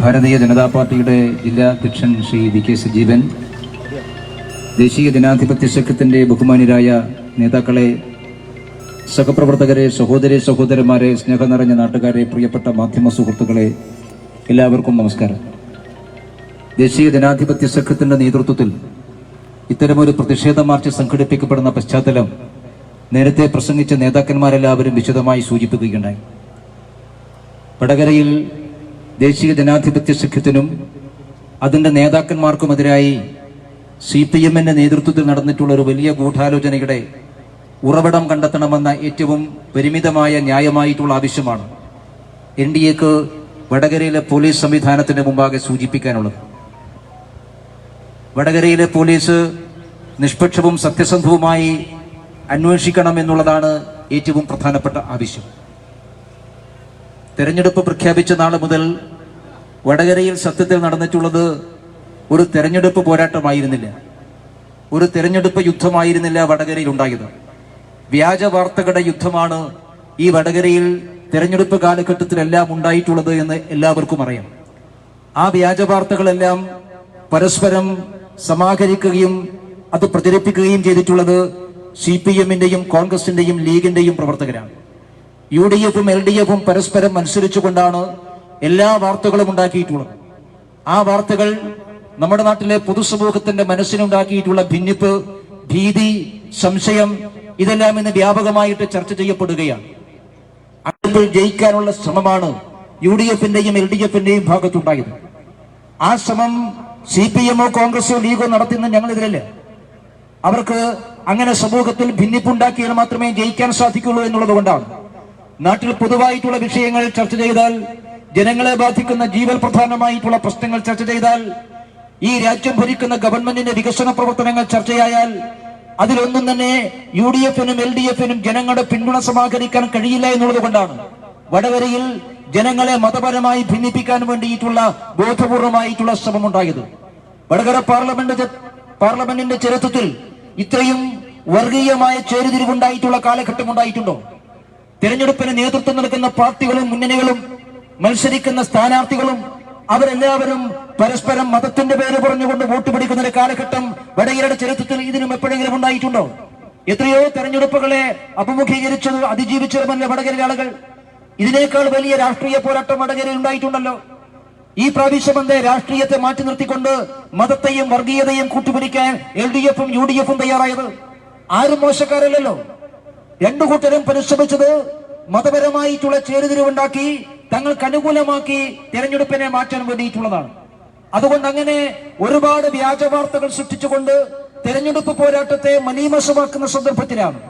ഭാരതീയ ജനതാ പാർട്ടിയുടെ ജില്ലാ അധ്യക്ഷൻ ശ്രീ വി കെ സജീവൻ, ദേശീയ ജനാധിപത്യ സഖ്യത്തിൻ്റെ ബഹുമാന്യരായ നേതാക്കളെ, സഹപ്രവർത്തകരെ, സഹോദരന്മാരെ, സ്നേഹം നിറഞ്ഞ നാട്ടുകാരെ, പ്രിയപ്പെട്ട മാധ്യമ സുഹൃത്തുക്കളെ, എല്ലാവർക്കും നമസ്കാരം. ദേശീയ ജനാധിപത്യ സഖ്യത്തിൻ്റെ നേതൃത്വത്തിൽ ഇത്തരമൊരു പ്രതിഷേധ മാർച്ച് സംഘടിപ്പിക്കപ്പെടുന്ന പശ്ചാത്തലം നേരത്തെ പ്രസംഗിച്ച നേതാക്കന്മാരെല്ലാവരും വിശദമായി സൂചിപ്പിക്കുകയുണ്ടായി. വടകരയിൽ ദേശീയ ജനാധിപത്യ സഖ്യത്തിനും അതിൻ്റെ നേതാക്കന്മാർക്കുമെതിരായി CPM-ന്റെ നേതൃത്വത്തിൽ നടന്നിട്ടുള്ള ഒരു വലിയ ഗൂഢാലോചനയുടെ ഉറവിടം കണ്ടെത്തണമെന്ന ഏറ്റവും പരിമിതമായ ന്യായമായിട്ടുള്ള ആവശ്യമാണ് NDAക്ക് വടകരയിലെ പോലീസ് സംവിധാനത്തിന്റെ മുമ്പാകെ സൂചിപ്പിക്കാനുള്ളത്. വടകരയിലെ പോലീസ് നിഷ്പക്ഷവും സത്യസന്ധവുമായി അന്വേഷിക്കണം എന്നുള്ളതാണ് ഏറ്റവും പ്രധാനപ്പെട്ട ആവശ്യം. തെരഞ്ഞെടുപ്പ് പ്രഖ്യാപിച്ച നാൾ മുതൽ വടകരയിൽ സത്യത്തിൽ നടന്നിട്ടുള്ളത് ഒരു തെരഞ്ഞെടുപ്പ് പോരാട്ടമായിരുന്നില്ല, ഒരു തെരഞ്ഞെടുപ്പ് യുദ്ധമായിരുന്നില്ല വടകരയിൽ ഉണ്ടായത്. വ്യാജ വാർത്തകളുടെ യുദ്ധമാണ് ഈ വടകരയിൽ തെരഞ്ഞെടുപ്പ് കാലഘട്ടത്തിലെല്ലാം ഉണ്ടായിട്ടുള്ളത് എന്ന് എല്ലാവർക്കും അറിയാം. ആ വ്യാജ വാർത്തകളെല്ലാം പരസ്പരം സമാഹരിക്കുകയും അത് പ്രചരിപ്പിക്കുകയും ചെയ്തിട്ടുള്ളത് CPM-ന്റെയും കോൺഗ്രസിന്റെയും ലീഗിന്റെയും പ്രവർത്തകരാണ്. UDF-ഉം LDF-ഉം പരസ്പരം മത്സരിച്ചുകൊണ്ടാണ് എല്ലാ വാർത്തകളും ഉണ്ടാക്കിയിട്ടുള്ളത്. ആ വാർത്തകൾ നമ്മുടെ നാട്ടിലെ പൊതുസമൂഹത്തിന്റെ മനസ്സിനുണ്ടാക്കിയിട്ടുള്ള ഭിന്നിപ്പ്, ഭീതി, സംശയം ഇതെല്ലാം ഇന്ന് വ്യാപകമായിട്ട് ചർച്ച ചെയ്യപ്പെടുകയാണ്. അപ്പോൾ ജയിക്കാനുള്ള ശ്രമമാണ് UDF-ന്റെയും LDF-ന്റെയും ഭാഗത്തുണ്ടായത്. ആ ശ്രമം CPM-ഓ കോൺഗ്രസോ ലീഗോ നടത്തുന്ന ഞങ്ങളിതിലല്ല. അവർക്ക് അങ്ങനെ സമൂഹത്തിൽ ഭിന്നിപ്പുണ്ടാക്കിയാൽ മാത്രമേ ജയിക്കാൻ സാധിക്കുള്ളൂ എന്നുള്ളത് കൊണ്ടാണ്. നാട്ടിൽ പൊതുവായിട്ടുള്ള വിഷയങ്ങൾ ചർച്ച ചെയ്താൽ, ജനങ്ങളെ ബാധിക്കുന്ന ജീവൽ പ്രധാനമായിട്ടുള്ള പ്രശ്നങ്ങൾ ചർച്ച ചെയ്താൽ, ഈ രാജ്യം ഭരിക്കുന്ന ഗവൺമെന്റിന്റെ വികസന പ്രവർത്തനങ്ങൾ ചർച്ചയായാൽ അതിലൊന്നും തന്നെ UDF-നും LDF-നും ജനങ്ങളുടെ പിന്തുണ സമാഹരിക്കാൻ കഴിയില്ല എന്നുള്ളത് കൊണ്ടാണ് വടകരയിൽ ജനങ്ങളെ മതപരമായി ഭിന്നിപ്പിക്കാൻ വേണ്ടിയിട്ടുള്ള ബോധപൂർവമായിട്ടുള്ള ശ്രമമുണ്ടായത്. വടകര പാർലമെന്റിന്റെ ചരിത്രത്തിൽ ഇത്രയും വർഗീയമായ ചേരിതിരിവുണ്ടായിട്ടുള്ള കാലഘട്ടം ഉണ്ടായിട്ടുണ്ടോ? തെരഞ്ഞെടുപ്പിന് നേതൃത്വം നൽകുന്ന പാർട്ടികളും മുന്നണികളും മത്സരിക്കുന്ന സ്ഥാനാർത്ഥികളും അവരെല്ലാവരും പരസ്പരം മതത്തിന്റെ പേര് പറഞ്ഞുകൊണ്ട് വോട്ട് പിടിക്കുന്ന ഒരു കാലഘട്ടം വടകരയുടെ ചരിത്രത്തിൽ ഇതിനും എപ്പോഴെങ്കിലും ഉണ്ടായിട്ടുണ്ടോ? എത്രയോ തെരഞ്ഞെടുപ്പുകളെ അഭിമുഖീകരിച്ചത് അതിജീവിച്ചതുമല്ല വടകരയിലെ ആളുകൾ. ഇതിനേക്കാൾ വലിയ രാഷ്ട്രീയ പോരാട്ടം വടകരയിൽ ഉണ്ടായിട്ടുണ്ടല്ലോ. ഈ പ്രാവശ്യം രാഷ്ട്രീയത്തെ മാറ്റി നിർത്തിക്കൊണ്ട് മതത്തെയും വർഗീയതയും കൂട്ടുപിടിക്കാൻ LDF-ഉം UDF-ഉം തയ്യാറായത്. ആരും മോശക്കാരല്ലല്ലോ. രണ്ടു കൂട്ടരും പരിശ്രമിച്ചത് മതപരമായിട്ടുള്ള ചേരുതിരിവുണ്ടാക്കി തങ്ങൾക്ക് അനുകൂലമാക്കി തെരഞ്ഞെടുപ്പിനെ മാറ്റാൻ വേണ്ടിയിട്ടുള്ളതാണ്. അതുകൊണ്ട് അങ്ങനെ ഒരുപാട് വ്യാജ വാർത്തകൾ സൃഷ്ടിച്ചുകൊണ്ട് തെരഞ്ഞെടുപ്പ് പോരാട്ടത്തെ മലീമസമാക്കുന്ന സന്ദർഭത്തിലാണ്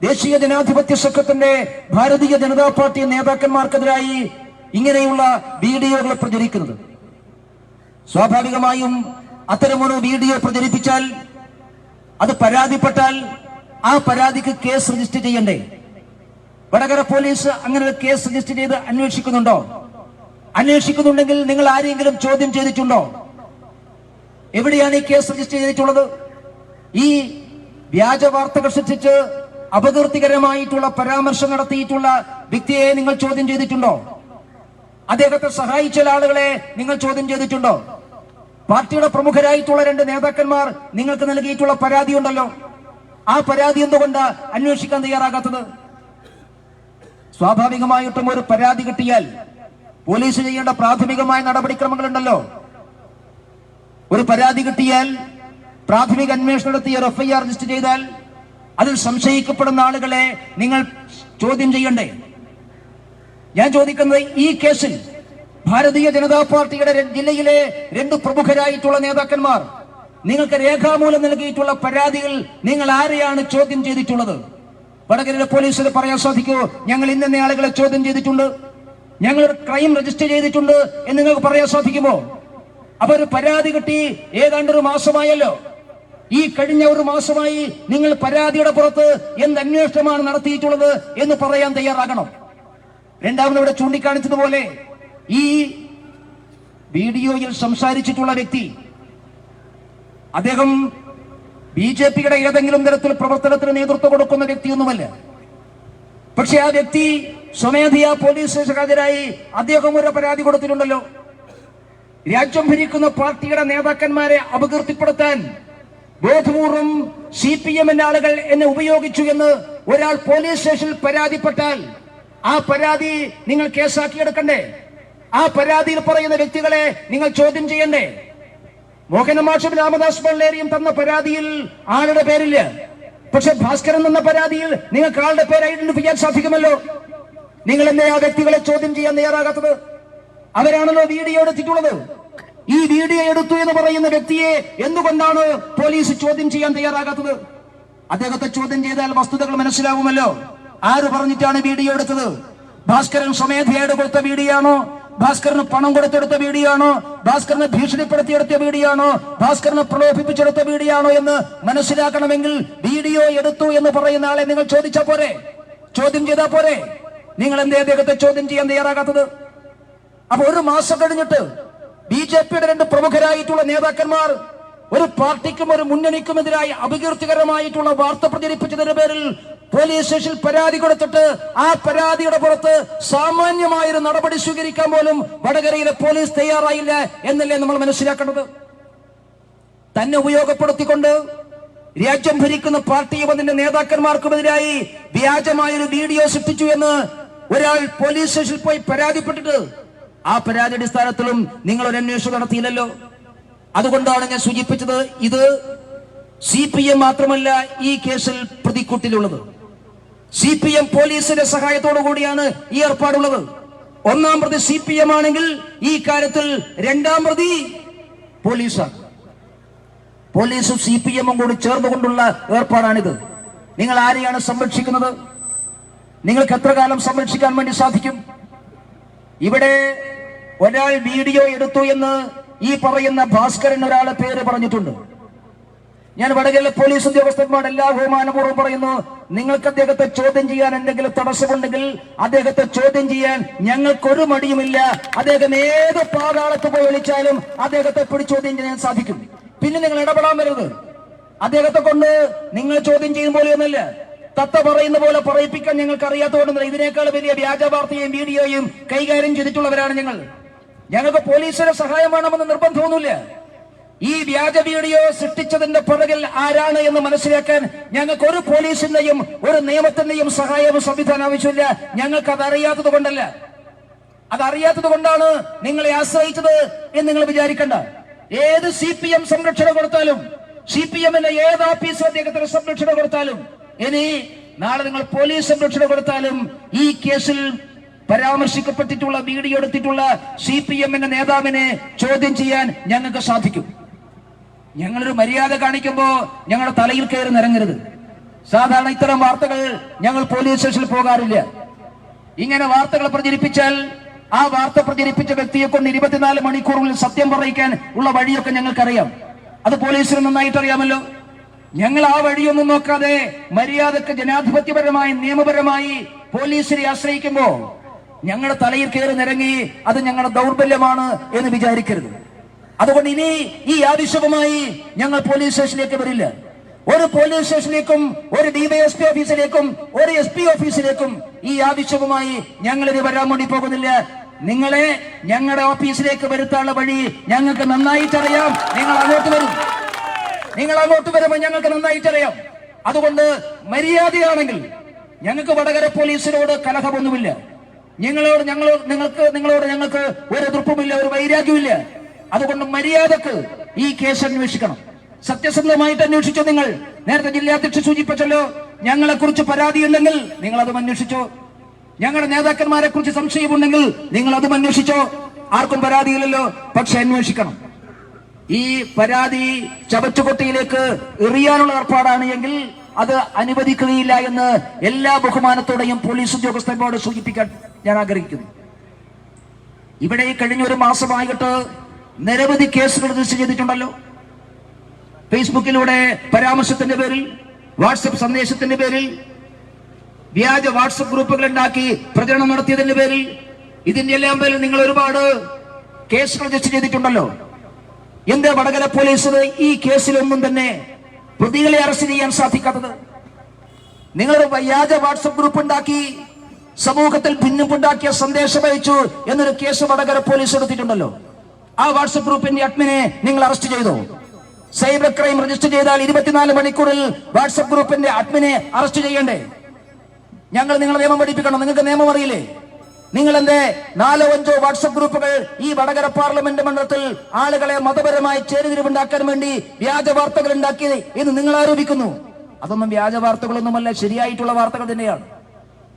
ദേശീയ ജനാധിപത്യ സഖ്യത്തിന്റെ ഭാരതീയ ജനതാ പാർട്ടി നേതാക്കന്മാർക്കെതിരായി ഇങ്ങനെയുള്ള വീഡിയോകൾ പ്രചരിക്കുന്നത്. സ്വാഭാവികമായും അത്തരമൊരു വീഡിയോ പ്രചരിപ്പിച്ചാൽ, അത് പരാതിപ്പെട്ടാൽ ആ പരാതിക്ക് കേസ് രജിസ്റ്റർ ചെയ്യണ്ടേ? വടകര പോലീസ് അങ്ങനെ ഒരു കേസ് രജിസ്റ്റർ ചെയ്ത് അന്വേഷിക്കുന്നുണ്ടോ? അന്വേഷിക്കുന്നുണ്ടെങ്കിൽ നിങ്ങൾ ആരെങ്കിലും ചോദ്യം ചെയ്തിട്ടുണ്ടോ? എവിടെയാണ് ഈ കേസ് രജിസ്റ്റർ ചെയ്തിട്ടുള്ളത്? ഈ വ്യാജ വാർത്തകൾ സൃഷ്ടിച്ച് അപകീർത്തികരമായിട്ടുള്ള പരാമർശം നടത്തിയിട്ടുള്ള വ്യക്തിയെ നിങ്ങൾ ചോദ്യം ചെയ്തിട്ടുണ്ടോ? അദ്ദേഹത്തെ സഹായിച്ച ആളുകളെ നിങ്ങൾ ചോദ്യം ചെയ്തിട്ടുണ്ടോ? പാർട്ടിയുടെ പ്രമുഖരായിട്ടുള്ള 2 നേതാക്കന്മാർ നിങ്ങൾക്ക് നൽകിയിട്ടുള്ള പരാതി ഉണ്ടല്ലോ. ആ പരാതി എന്തുകൊണ്ട് അന്വേഷിക്കാൻ തയ്യാറാകാത്തത്? സ്വാഭാവികമായിട്ടും ഒരു പരാതി കിട്ടിയാൽ പോലീസ് ചെയ്യേണ്ട പ്രാഥമികമായ നടപടിക്രമങ്ങളുണ്ടല്ലോ. ഒരു പരാതി കിട്ടിയാൽ പ്രാഥമിക അന്വേഷണം നടത്തി FIR രജിസ്റ്റർ ചെയ്താൽ അതിൽ സംശയിക്കപ്പെടുന്ന ആളുകളെ നിങ്ങൾ ചോദ്യം ചെയ്യണ്ടേ? ഞാൻ ചോദിക്കുന്നത്, ഈ കേസിൽ ഭാരതീയ ജനതാ പാർട്ടിയുടെ ജില്ലയിലെ 2 പ്രമുഖരായിട്ടുള്ള നേതാക്കന്മാർ നിങ്ങൾക്ക് രേഖാമൂലം നൽകിയിട്ടുള്ള പരാതികൾ നിങ്ങൾ ആരെയാണ് ചോദ്യം ചെയ്തിട്ടുള്ളത്? വടകരയിലെ പോലീസിന് പറയാൻ സാധിക്കുമോ, ഞങ്ങൾ ഇന്ന ആളുകളെ ചോദ്യം ചെയ്തിട്ടുണ്ട്, ഞങ്ങൾ ക്രൈം രജിസ്റ്റർ ചെയ്തിട്ടുണ്ട് എന്ന് നിങ്ങൾക്ക് പറയാൻ സാധിക്കുമോ? അപ്പൊ ഒരു പരാതി കിട്ടി ഏതാണ്ട് ഒരു മാസമായല്ലോ. ഈ കഴിഞ്ഞ ഒരു മാസമായി നിങ്ങൾ പരാതിയുടെ പുറത്ത് എന്ത് അന്വേഷണമാണ് നടത്തിയിട്ടുള്ളത് എന്ന് പറയാൻ തയ്യാറാകണം. രണ്ടാമത് ഇവിടെ ചൂണ്ടിക്കാണിച്ചതുപോലെ ഈ വീഡിയോയിൽ സംസാരിച്ചിട്ടുള്ള വ്യക്തി, അദ്ദേഹം BJP-യുടെ ഏതെങ്കിലും തരത്തിൽ പ്രവർത്തനത്തിന് നേതൃത്വം കൊടുക്കുന്ന വ്യക്തിയൊന്നുമല്ല. പക്ഷെ ആ വ്യക്തി സ്വമേധയാ പോലീസ് സ്റ്റേഷൻ ഹാജരായി അദ്ദേഹം ഒരു പരാതി കൊടുത്തിട്ടുണ്ടല്ലോ. രാജ്യം ഭരിക്കുന്ന പാർട്ടിയുടെ നേതാക്കന്മാരെ അപകീർത്തിപ്പെടുത്താൻ ബോധപൂർവം CPM ആളുകൾ എന്നെ ഉപയോഗിച്ചു എന്ന് ഒരാൾ പോലീസ് സ്റ്റേഷനിൽ പരാതിപ്പെട്ടാൽ ആ പരാതി നിങ്ങൾ കേസാക്കിയെടുക്കണ്ടേ? ആ പരാതിയിൽ പറയുന്ന വ്യക്തികളെ നിങ്ങൾ ചോദ്യം ചെയ്യണ്ടേ? മോഹനമാഷും രാമദാസ് പള്ളേരിയും തന്ന പരാതിയിൽ ആളുടെ പേരില്ല. പക്ഷെ ഭാസ്കരൻ എന്ന പരാതിയിൽ നിങ്ങൾക്ക് ആളുടെ പേര് ഐഡന്റിഫൈ ചെയ്യാൻ സാധിക്കുമല്ലോ. നിങ്ങൾ എന്നെ ആ വ്യക്തികളെ ചോദ്യം ചെയ്യാൻ തയ്യാറാകാത്തത്? അവരാണല്ലോ വീഡിയോ എടുത്തിട്ടുള്ളത്. ഈ വീഡിയോ എടുത്തു എന്ന് പറയുന്ന വ്യക്തിയെ എന്തുകൊണ്ടാണ് പോലീസ് ചോദ്യം ചെയ്യാൻ തയ്യാറാകാത്തത്? അദ്ദേഹത്തെ ചോദ്യം ചെയ്താൽ വസ്തുതകൾ മനസ്സിലാവുമല്ലോ. ആര് പറഞ്ഞിട്ടാണ് വീഡിയോ എടുത്തത്? ഭാസ്കരൻ സ്വമേധയായിട്ട് കൊടുത്ത വീഡിയോ ആണോ? ഭാസ്കരന് പണം കൊടുത്തെടുത്ത വീഡിയോ ആണോ? ഭാസ്കരനെ ഭീഷണിപ്പെടുത്തിയെടുത്ത വീഡിയോ ആണോ? ഭാസ്കരനെ പ്രലോഭിപ്പിച്ചെടുത്ത വീഡിയോ ആണോ എന്ന് മനസ്സിലാക്കണമെങ്കിൽ വീഡിയോ എടുത്തു എന്ന് പറയുന്ന ആളെ നിങ്ങൾ ചോദിച്ചാ പോരെ? ചോദ്യം ചെയ്താ പോരെ? നിങ്ങൾ എന്തേ അദ്ദേഹത്തെ ചോദ്യം ചെയ്യാൻ തയ്യാറാകാത്തത്? അപ്പൊ ഒരു മാസം കഴിഞ്ഞിട്ട് BJPയുടെ 2 പ്രമുഖരായിട്ടുള്ള നേതാക്കന്മാർ ഒരു പാർട്ടിക്കും ഒരു മുന്നണിക്കുമെതിരായി അപകീർത്തികരമായിട്ടുള്ള വാർത്ത പ്രചരിപ്പിച്ചതിന്റെ പേരിൽ പോലീസ് സ്റ്റേഷനിൽ പരാതി കൊടുത്തിട്ട് ആ പരാതിയുടെ പുറത്ത് സാമാന്യമായൊരു നടപടി സ്വീകരിക്കാൻ പോലും വടകരയിലെ പോലീസ് തയ്യാറായില്ല എന്നല്ലേ നമ്മൾ മനസ്സിലാക്കേണ്ടത്? തന്നെ ഉപയോഗപ്പെടുത്തിക്കൊണ്ട് രാജ്യം ഭരിക്കുന്ന പാർട്ടിയും അതിന്റെ നേതാക്കന്മാർക്കുമെതിരായി വ്യാജമായൊരു വീഡിയോ സൃഷ്ടിച്ചു എന്ന് ഒരാൾ പോലീസ് സ്റ്റേഷനിൽ പോയി പരാതിപ്പെട്ടിട്ട് ആ പരാതി അടിസ്ഥാനത്തിലും നിങ്ങൾ ഒരു അന്വേഷണം നടത്തിയില്ലല്ലോ. അതുകൊണ്ടാണ് ഞാൻ സൂചിപ്പിച്ചത്, ഇത് CPM മാത്രമല്ല ഈ കേസിൽ പ്രതിക്കൂട്ടിലുള്ളത്. CPM പോലീസിന്റെ സഹായത്തോടു കൂടിയാണ് ഈ ഏർപ്പാടുള്ളത്. 1-ാം പ്രതി CPM ആണെങ്കിൽ ഈ കാര്യത്തിൽ 2-ാം പ്രതി പോലീസാണ്. പോലീസും CPM കൂടി ചേർന്നുകൊണ്ടുള്ള ഏർപ്പാടാണിത്. നിങ്ങൾ ആരെയാണ് സംരക്ഷിക്കുന്നത്? നിങ്ങൾക്ക് എത്ര കാലം സംരക്ഷിക്കാൻ വേണ്ടി സാധിക്കും? ഇവിടെ ഒരാൾ വീഡിയോ എടുത്തു എന്ന് ഈ പറയുന്ന ഭാസ്കരൻ ഒരാളെ പേര് പറഞ്ഞിട്ടുണ്ട്. ഞാൻ വടകരയിലെ പോലീസ് ഉദ്യോഗസ്ഥന്മാർ എല്ലാ ബഹുമാനപൂർവ്വം പറയുന്നു, നിങ്ങൾക്ക് അദ്ദേഹത്തെ ചോദ്യം ചെയ്യാൻ എന്തെങ്കിലും തടസ്സമുണ്ടെങ്കിൽ അദ്ദേഹത്തെ ചോദ്യം ചെയ്യാൻ ഞങ്ങൾക്കൊരു മടിയുമില്ല. അദ്ദേഹം ഏത് പാതാളത്ത് പോയി വിളിച്ചാലും അദ്ദേഹത്തെ ചോദ്യം ചെയ്യാൻ സാധിക്കും. പിന്നെ നിങ്ങൾ ഇടപെടാൻ വരരുത്. അദ്ദേഹത്തെ കൊണ്ട് നിങ്ങൾ ചോദ്യം ചെയ്യും പോലെയൊന്നുമില്ല. തത്ത പറയുന്ന പോലെ പറയിപ്പിക്കാൻ ഞങ്ങൾക്ക് അറിയാത്തതുകൊണ്ടൊന്നുമില്ല. ഇതിനേക്കാൾ വലിയ വ്യാജ വാർത്തയും വീഡിയോയും കൈകാര്യം ചെയ്തിട്ടുള്ളവരാണ് ഞങ്ങൾ. ഞങ്ങൾക്ക് പോലീസിന്റെ സഹായം വേണമെന്ന് നിർബന്ധമൊന്നുമില്ല. ഈ വ്യാജ വീഡിയോ സൃഷ്ടിച്ചതിന്റെ പുറകിൽ ആരാണ് എന്ന് മനസ്സിലാക്കാൻ ഞങ്ങൾക്ക് ഒരു പോലീസിന്റെയും ഒരു നിയമത്തിന്റെയും സഹായവും സംവിധാനം ആവശ്യമില്ല. ഞങ്ങൾക്ക് അതറിയാത്തത് കൊണ്ടല്ല. അതറിയാത്തത് കൊണ്ടാണ് നിങ്ങളെ ആശ്രയിച്ചത് എന്ന് നിങ്ങൾ വിചാരിക്കണ്ട. ഏത് CPM സംരക്ഷണം കൊടുത്താലും, CPMന്റെ ഏത് ഓഫീസ് അദ്ദേഹത്തിന് സംരക്ഷണം കൊടുത്താലും, ഇനി നാളെ നിങ്ങൾ പോലീസ് സംരക്ഷണം കൊടുത്താലും ഈ കേസിൽ പരാമർശിക്കപ്പെട്ടിട്ടുള്ള വീഡിയോ എടുത്തിട്ടുള്ള CPMന്റെ നേതാവിനെ ചോദ്യം ചെയ്യാൻ ഞങ്ങൾക്ക് സാധിക്കും. ഞങ്ങളൊരു മര്യാദ കാണിക്കുമ്പോ ഞങ്ങളുടെ തലയിൽ കയറി നിറങ്ങരുത്. സാധാരണ ഇത്തരം വാർത്തകൾ ഞങ്ങൾ പോലീസ് സ്റ്റേഷനിൽ പോകാറില്ല. ഇങ്ങനെ വാർത്തകൾ പ്രചരിപ്പിച്ചാൽ ആ വാർത്ത പ്രചരിപ്പിച്ച വ്യക്തിയെ കൊണ്ട് 24 മണിക്കൂറുകളിൽ സത്യം പറയിക്കാൻ ഉള്ള വഴിയൊക്കെ ഞങ്ങൾക്കറിയാം. അത് പോലീസിന് നന്നായിട്ട് അറിയാമല്ലോ. ഞങ്ങൾ ആ വഴിയൊന്നും നോക്കാതെ മര്യാദക്ക് ജനാധിപത്യപരമായി നിയമപരമായി പോലീസിനെ ആശ്രയിക്കുമ്പോ ഞങ്ങളുടെ തലയിൽ കയറി നിരങ്ങി അത് ഞങ്ങളുടെ ദൗർബല്യമാണ് എന്ന് വിചാരിക്കരുത്. അതുകൊണ്ട് ഇനി ഈ ആവശ്യവുമായി ഞങ്ങൾ പോലീസ് സ്റ്റേഷനിലേക്ക് വരില്ല. ഒരു പോലീസ് സ്റ്റേഷനിലേക്കും ഒരു DYSP ഓഫീസിലേക്കും ഒരു SP ഓഫീസിലേക്കും ഈ ആവശ്യവുമായി ഞങ്ങൾ ഇത് വരാൻ വേണ്ടി പോകുന്നില്ല. നിങ്ങളെ ഞങ്ങളുടെ ഓഫീസിലേക്ക് വരുത്താനുള്ള വഴി ഞങ്ങൾക്ക് നന്നായിട്ടറിയാം. നിങ്ങൾ അങ്ങോട്ട് വരുമ്പോൾ ഞങ്ങൾക്ക് നന്നായിട്ടറിയാം. അതുകൊണ്ട് മര്യാദയാണെങ്കിൽ ഞങ്ങൾക്ക് വടകര പോലീസിനോട് കലഹമൊന്നുമില്ല. നിങ്ങളോട് ഞങ്ങൾക്ക് ഒരു എതിർപ്പുമില്ല, ഒരു വൈരാഗ്യമില്ല. അതുകൊണ്ട് മര്യാദക്ക് ഈ കേസ് അന്വേഷിക്കണം. സത്യസന്ധമായിട്ട് അന്വേഷിച്ചോ. നിങ്ങൾ നേരത്തെ ജില്ലാധ്യക്ഷൻ സൂചിപ്പിച്ചല്ലോ, ഞങ്ങളെ കുറിച്ച് പരാതി ഉണ്ടെങ്കിൽ നിങ്ങൾ അതും അന്വേഷിച്ചോ. ഞങ്ങളുടെ നേതാക്കന്മാരെ കുറിച്ച് സംശയമുണ്ടെങ്കിൽ നിങ്ങൾ അതും അന്വേഷിച്ചോ. ആർക്കും പരാതിയില്ലല്ലോ, പക്ഷെ അന്വേഷിക്കണം. ഈ പരാതി ചവറ്റുകൊട്ടയിലേക്ക് എറിയാനുള്ള ഏർപ്പാടാണ് എങ്കിൽ അത് അനുവദിക്കുകയില്ല എന്ന് എല്ലാ ബഹുമാനത്തോടെയും പോലീസ് ഉദ്യോഗസ്ഥന്മാരോട് സൂചിപ്പിക്കാൻ ഞാൻ ആഗ്രഹിക്കുന്നു. ഇവിടെ കഴിഞ്ഞ ഒരു മാസമായിട്ട് നിരവധി കേസുകൾ രജിസ്റ്റർ ചെയ്തിട്ടുണ്ടല്ലോ. ഫേസ്ബുക്കിലൂടെ പരാമർശത്തിന്റെ പേരിൽ, വാട്സപ്പ് സന്ദേശത്തിന്റെ പേരിൽ, വ്യാജ വാട്സപ്പ് ഗ്രൂപ്പുകൾ ഉണ്ടാക്കി പ്രചരണം നടത്തിയതിന്റെ പേരിൽ, ഇതിന്റെ എല്ലാം പേരിൽ നിങ്ങൾ ഒരുപാട് കേസുകൾ രജിസ്റ്റർ ചെയ്തിട്ടുണ്ടല്ലോ. എന്താ വടകര പോലീസിന് ഈ കേസിലൊന്നും തന്നെ പ്രതികളെ അറസ്റ്റ് ചെയ്യാൻ സാധിക്കാത്തത്? നിങ്ങളൊരു വ്യാജ വാട്സപ്പ് ഗ്രൂപ്പ് ഉണ്ടാക്കി സമൂഹത്തിൽ ഭിന്നിപ്പുണ്ടാക്കിയ സന്ദേശം അയച്ചു എന്നൊരു കേസ് വടകര പോലീസ് എടുത്തിട്ടുണ്ടല്ലോ. ആ വാട്സപ്പ് ഗ്രൂപ്പിന്റെ അഡ്മിനെ നിങ്ങൾ അറസ്റ്റ് ചെയ്തോ? സൈബർ ക്രൈം രജിസ്റ്റർ ചെയ്താൽ 24 മണിക്കൂറിൽ വാട്സപ്പ് ഗ്രൂപ്പിന്റെ അഡ്മിനെ അറസ്റ്റ് ചെയ്യണ്ടേ? ഞങ്ങൾ നിങ്ങളെ നിയമം പഠിപ്പിക്കണം. നിങ്ങൾക്ക് നിയമം അറിയില്ലേ? നിങ്ങൾ എന്റെ 4-5 വാട്സപ്പ് ഗ്രൂപ്പുകൾ ഈ വടകര പാർലമെന്റ് മണ്ഡലത്തിൽ ആളുകളെ മതപരമായി ചേരിതിരിവുണ്ടാക്കാൻ വേണ്ടി വ്യാജ വാർത്തകൾ ഉണ്ടാക്കി എന്ന് നിങ്ങൾ ആരോപിക്കുന്നു. അതൊന്നും വ്യാജ വാർത്തകളൊന്നുമല്ല, ശരിയായിട്ടുള്ള വാർത്തകൾ തന്നെയാണ്.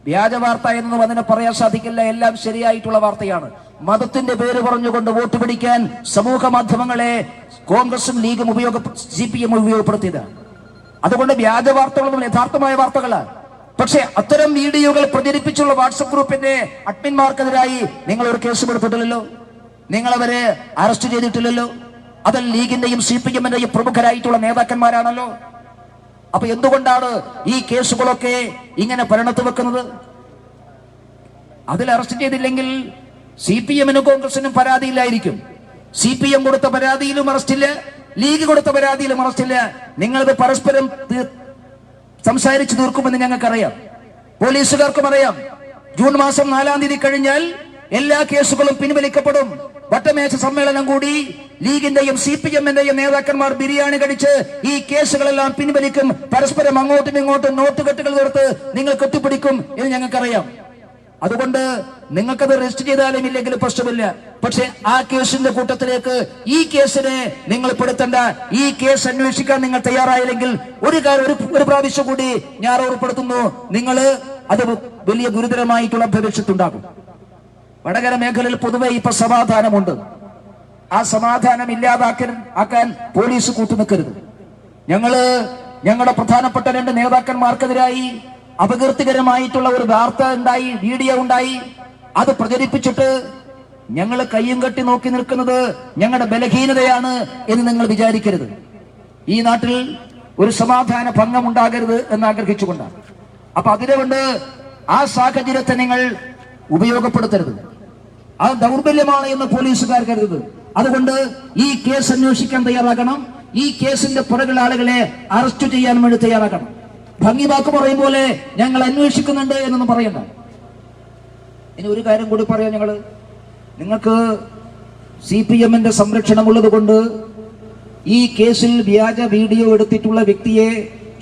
വ്യാജ വാർത്ത എന്നൊന്നും അതിനെ പറയാൻ സാധിക്കില്ല. എല്ലാം ശരിയായിട്ടുള്ള വാർത്തയാണ്. മതത്തിന്റെ പേര് പറഞ്ഞുകൊണ്ട് വോട്ട് പിടിക്കാൻ സമൂഹ മാധ്യമങ്ങളെ കോൺഗ്രസും ലീഗും CPM ഉപയോഗപ്പെടുത്തിയത്. അതുകൊണ്ട് വ്യാജ വാർത്തകളൊന്നും യഥാർത്ഥമായ വാർത്തകളാണ്. പക്ഷെ അത്തരം വീഡിയോകൾ പ്രചരിപ്പിച്ചുള്ള വാട്സപ്പ് ഗ്രൂപ്പിന്റെ അഡ്മിന്മാർക്കെതിരായി നിങ്ങൾ ഒരു കേസ് എടുത്തിട്ടില്ലല്ലോ, നിങ്ങളവരെ അറസ്റ്റ് ചെയ്തിട്ടില്ലല്ലോ. അതിൽ ലീഗിന്റെയും CPM-ന്റെയും പ്രമുഖരായിട്ടുള്ള നേതാക്കന്മാരാണല്ലോ. അപ്പൊ എന്തുകൊണ്ടാണ് ഈ കേസുകളൊക്കെ ഇങ്ങനെ പരിണത്ത് വെക്കുന്നത്? അതിൽ അറസ്റ്റ് ചെയ്തില്ലെങ്കിൽ CPM-നും കോൺഗ്രസിനും പരാതിയില്ലായിരിക്കും. CPM കൊടുത്ത പരാതിയിലും അറസ്റ്റില്ല, ലീഗ് കൊടുത്ത പരാതിയിലും അറസ്റ്റില്ല. നിങ്ങളത് പരസ്പരം സംസാരിച്ചു തീർക്കുമെന്ന് ഞങ്ങൾക്കറിയാം, പോലീസുകാർക്കും അറിയാം. ജൂൺ മാസം 4-ാം തീയതി കഴിഞ്ഞാൽ എല്ലാ കേസുകളും പിൻവലിക്കപ്പെടും. വട്ടമേശ സമ്മേളനം കൂടി ലീഗിന്റെയും CPM-ന്റെയും നേതാക്കന്മാർ ബിരിയാണി കഴിച്ച് ഈ കേസുകളെല്ലാം പിൻവലിക്കും. പരസ്പരം അങ്ങോട്ടും ഇങ്ങോട്ടും നോട്ടുകെട്ടുകൾ തീർത്ത് നിങ്ങൾ കെട്ടിപ്പിടിക്കും എന്ന് ഞങ്ങൾക്കറിയാം. അതുകൊണ്ട് നിങ്ങൾക്കത് രജിസ്റ്റർ ചെയ്താലും ഇല്ലെങ്കിലും പ്രശ്നമില്ല. പക്ഷെ ആ കേസിന്റെ കൂട്ടത്തിലേക്ക് ഈ കേസിനെ നിങ്ങൾ പെടുത്തേണ്ട. ഈ കേസ് അന്വേഷിക്കാൻ നിങ്ങൾ തയ്യാറായില്ലെങ്കിൽ ഒരു പ്രാവശ്യം കൂടി ഞാൻ ഓർമ്മപ്പെടുത്തുന്നു, നിങ്ങൾ അത് വലിയ ഗുരുതരമായിട്ടുള്ള ഭവിഷ്യത്തുണ്ടാകും. വടകര മേഖലയിൽ പൊതുവെ ഇപ്പൊ സമാധാനമുണ്ട്. ആ സമാധാനം ഇല്ലാതാക്കാൻ പോലീസ് കൂട്ടുനിൽക്കരുത്. ഞങ്ങളുടെ പ്രധാനപ്പെട്ട 2 നേതാക്കന്മാർക്കെതിരായി അപകീർത്തികരമായിട്ടുള്ള ഒരു വാർത്ത ഉണ്ടായി, വീഡിയോ ഉണ്ടായി. അത് പ്രചരിപ്പിച്ചിട്ട് ഞങ്ങൾ കയ്യും കെട്ടി നോക്കി നിൽക്കുന്നത് ഞങ്ങളുടെ ബലഹീനതയാണ് എന്ന് നിങ്ങൾ വിചാരിക്കരുത്. ഈ നാട്ടിൽ ഒരു സമാധാന ഭംഗം ഉണ്ടാകരുത് എന്ന് ആഗ്രഹിച്ചുകൊണ്ടാണ്. അപ്പൊ അതിനുകൊണ്ട് ആ സാഹചര്യത്തെ നിങ്ങൾ ഉപയോഗപ്പെടുത്തരുത്. അത് ദൗർബല്യമാണ് എന്ന് പോലീസുകാർ കരുതരുത്. അതുകൊണ്ട് ഈ കേസ് അന്വേഷിക്കാൻ തയ്യാറാകണം. ഈ കേസിന്റെ പുറകിൽ ആളുകളെ അറസ്റ്റ് ചെയ്യാൻ വേണ്ടി തയ്യാറാക്കണം. ഭംഗി വാക്ക് പറയും പോലെ ഞങ്ങൾ അന്വേഷിക്കുന്നുണ്ട് എന്നൊന്നും പറയണ്ട. ഇനി ഒരു കാര്യം കൂടി പറയാം. നിങ്ങൾക്ക് CPM-ന്റെ സംരക്ഷണമുള്ളത് കൊണ്ട് ഈ കേസിൽ വ്യാജ വീഡിയോ എടുത്തിട്ടുള്ള വ്യക്തിയെ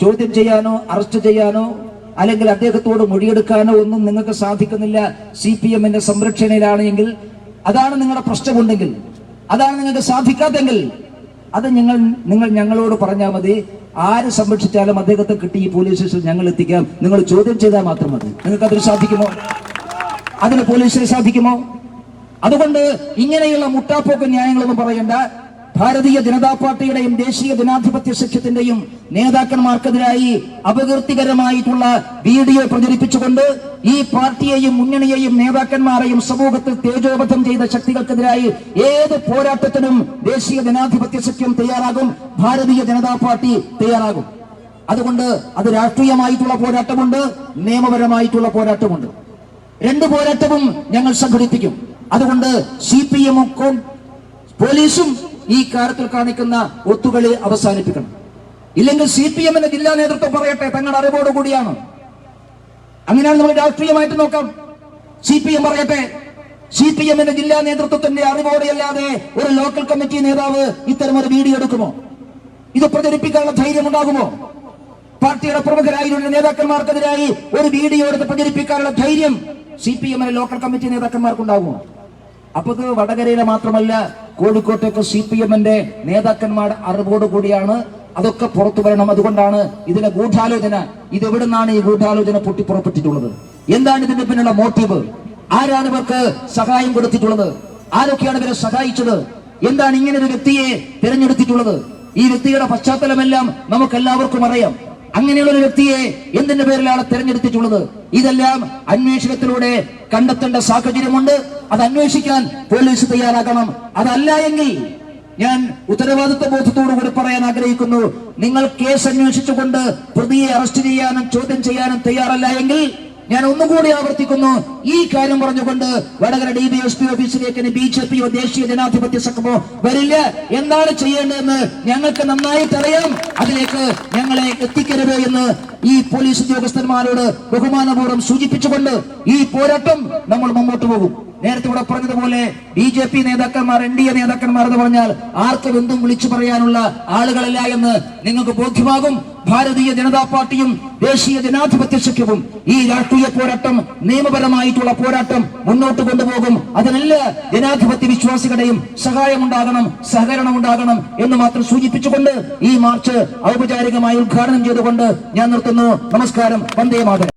ചോദ്യം ചെയ്യാനോ അറസ്റ്റ് ചെയ്യാനോ അല്ലെങ്കിൽ അദ്ദേഹത്തോട് മൊഴിയെടുക്കാനോ ഒന്നും നിങ്ങൾക്ക് സാധിക്കുന്നില്ല. CPM-ന്റെ സംരക്ഷണയിലാണ് എങ്കിൽ, അതാണ് നിങ്ങളുടെ പ്രശ്നമുണ്ടെങ്കിൽ, അതാണ് നിങ്ങൾക്ക് സാധിക്കാത്തെങ്കിൽ അത് നിങ്ങൾ ഞങ്ങളോട് പറഞ്ഞാൽ മതി. ആര് സംരക്ഷിച്ചാലും അദ്ദേഹത്തെ കിട്ടി ഈ പോലീസ് സ്റ്റേഷനിൽ ഞങ്ങൾ എത്തിക്കാം. നിങ്ങൾ ചോദ്യം ചെയ്താൽ മാത്രം മതി. നിങ്ങൾക്ക് അതിന് സാധിക്കുമോ? അതിന് പോലീസിന് സാധിക്കുമോ? അതുകൊണ്ട് ഇങ്ങനെയുള്ള മുട്ടാപ്പോക്ക് ന്യായങ്ങളൊന്നും പറയണ്ട. ഭാരതീയ ജനതാ പാർട്ടിയുടെയും ദേശീയ ജനാധിപത്യ സഖ്യത്തിന്റെയും നേതാക്കന്മാർക്കെതിരായി അപകീർത്തികരമായിട്ടുള്ള വീഡിയോ പ്രചരിപ്പിച്ചുകൊണ്ട് ഈ പാർട്ടിയെയും മുന്നണിയെയും നേതാക്കന്മാരെയും സമൂഹത്തിൽ തേജോവധം ചെയ്ത ശക്തികൾക്കെതിരായി ഏത് പോരാട്ടത്തിനും ദേശീയ ജനാധിപത്യ സഖ്യം തയ്യാറാകും, ഭാരതീയ ജനതാ പാർട്ടി തയ്യാറാകും. അതുകൊണ്ട് അത് രാഷ്ട്രീയമായിട്ടുള്ള പോരാട്ടമുണ്ട്, നിയമപരമായിട്ടുള്ള പോരാട്ടമുണ്ട്. 2 പോരാട്ടവും ഞങ്ങൾ സംഘടിപ്പിക്കും. അതുകൊണ്ട് CPM-ഉം പോലീസും ഈ കാര്യത്തിൽ കാണിക്കുന്ന ഒത്തുകളി അവസാനിപ്പിക്കണം. ഇല്ലെങ്കിൽ CPM-ന്റെ ജില്ലാ നേതൃത്വം പറയട്ടെ, തങ്ങളുടെ അറിവോടുകൂടിയാണ്. അങ്ങനെയാണ് നമ്മൾ രാഷ്ട്രീയമായിട്ട് നോക്കാം. CPM പറയട്ടെ, CPM-ന്റെ ജില്ലാ നേതൃത്വത്തിന്റെ അറിവോടെയല്ലാതെ ഒരു ലോക്കൽ കമ്മിറ്റി നേതാവ് ഇത്തരം ഒരു വീഡിയോ എടുക്കുമോ? ഇത് പ്രചരിപ്പിക്കാനുള്ള ധൈര്യം ഉണ്ടാകുമോ? പാർട്ടിയുടെ പ്രമുഖരായിട്ടുള്ള നേതാക്കന്മാർക്കെതിരായി ഒരു വീഡിയോ എടുത്ത് പ്രചരിപ്പിക്കാനുള്ള ധൈര്യം CPM-ന്റെ ലോക്കൽ കമ്മിറ്റി നേതാക്കന്മാർക്കുണ്ടാകുമോ? അപ്പൊ ഇത് വടകരയിലെ മാത്രമല്ല, കോഴിക്കോട്ടേക്ക് CPM-ന്റെ നേതാക്കന്മാർ അറിവോടുകൂടിയാണ്. അതൊക്കെ പുറത്തു വരണം. അതുകൊണ്ടാണ് ഇതിലെ ഗൂഢാലോചന. ഇതെവിടുന്നാണ് ഈ ഗൂഢാലോചന പൊട്ടിപ്പുറപ്പെട്ടിട്ടുള്ളത്? എന്താണ് ഇതിന്റെ പിന്നിലുള്ള മോട്ടീവ്? ആരാണ് ഇവർക്ക് സഹായം കൊടുത്തിട്ടുള്ളത്? ആരൊക്കെയാണ് ഇവരെ സഹായിച്ചത്? എന്താണ് ഇങ്ങനെ ഒരു വ്യക്തിയെ തിരഞ്ഞെടുത്തിട്ടുള്ളത്? ഈ വ്യക്തിയുടെ പശ്ചാത്തലമെല്ലാം നമുക്ക് എല്ലാവർക്കും അറിയാം. അങ്ങനെയുള്ള ഒരു വ്യക്തിയെ എന്തിന്റെ പേരിലാണ് തിരഞ്ഞെടുത്തിട്ടുള്ളത്? ഇതെല്ലാം അന്വേഷണത്തിലൂടെ കണ്ടെത്തേണ്ട സാഹചര്യമുണ്ട്. അത് അന്വേഷിക്കാൻ പോലീസ് തയ്യാറാകണം. അതല്ല എങ്കിൽ ഞാൻ ഉത്തരവാദിത്വ ബോധത്തോടു കൂടി പറയാൻ ആഗ്രഹിക്കുന്നു, നിങ്ങൾ കേസ് അന്വേഷിച്ചുകൊണ്ട് പ്രതിയെ അറസ്റ്റ് ചെയ്യാനും ചോദ്യം ചെയ്യാനും തയ്യാറല്ല എങ്കിൽ ഞാൻ ഒന്നുകൂടി ആവർത്തിക്കുന്നു, ഈ കാര്യം പറഞ്ഞുകൊണ്ട് വടകര DVSP ഓഫീസിലേക്ക് BJPയോ ദേശീയ ജനാധിപത്യ സഖ്യമോ വരില്ല. എന്താണ് ചെയ്യേണ്ടതെന്ന് ഞങ്ങൾക്ക് നന്നായിട്ട് അറിയാം. അതിലേക്ക് ഞങ്ങളെ എത്തിക്കരുത് എന്ന് ഈ പോലീസ് ഉദ്യോഗസ്ഥന്മാരോട് ബഹുമാനപൂർവ്വം സൂചിപ്പിച്ചുകൊണ്ട് ഈ പോരാട്ടം നമ്മൾ മുമ്പോട്ട് പോകും. നേരത്തെ ഇവിടെ പറഞ്ഞതുപോലെ BJP നേതാക്കന്മാർ, NDA നേതാക്കന്മാർ എന്ന് പറഞ്ഞാൽ ആർക്കും എന്തും വിളിച്ചു പറയാനുള്ള ആളുകളല്ല എന്ന് നിങ്ങൾക്ക് ബോധ്യമാകും. ഭാരതീയ ജനതാ പാർട്ടിയും ദേശീയ ജനാധിപത്യ സഖ്യവും ഈ രാഷ്ട്രീയ പോരാട്ടം, നിയമപരമായിട്ടുള്ള പോരാട്ടം മുന്നോട്ട് കൊണ്ടുപോകും. അതിനെല്ലാ ജനാധിപത്യ വിശ്വാസികളുടെയും സഹായമുണ്ടാകണം, സഹകരണം ഉണ്ടാകണം എന്ന് മാത്രം സൂചിപ്പിച്ചുകൊണ്ട് ഈ മാർച്ച് ഔപചാരികമായി ഉദ്ഘാടനം ചെയ്തുകൊണ്ട് ഞാൻ നിർത്തുന്നു. നമസ്കാരം. വന്ദേ മാതരം.